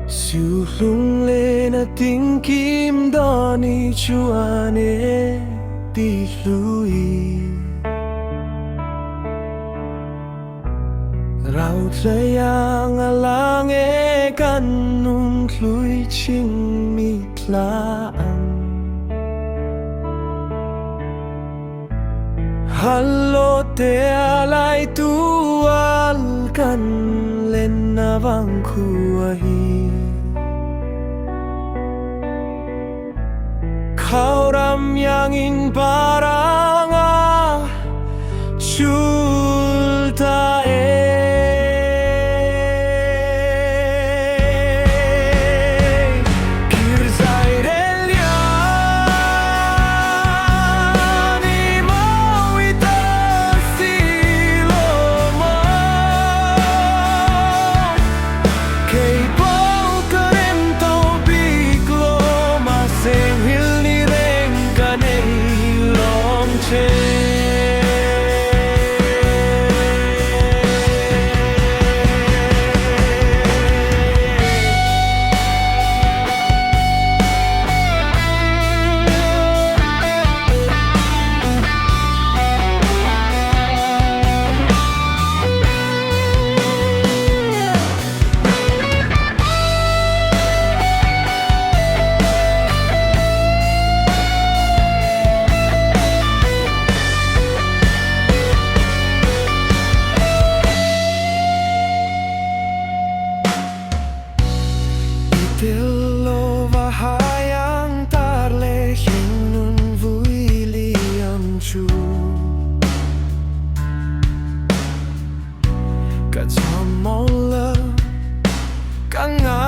siêu lung lên à tiếng kim đó ni chua nè đi Hlui rau trái ang alang e kan nung Hlui ching mi tlaan halo te alai tual kan len na bang kuahi kau ram yang in paranga chulta Tilo vahayang tarle hinun vui liam chu Ka chamola ka nga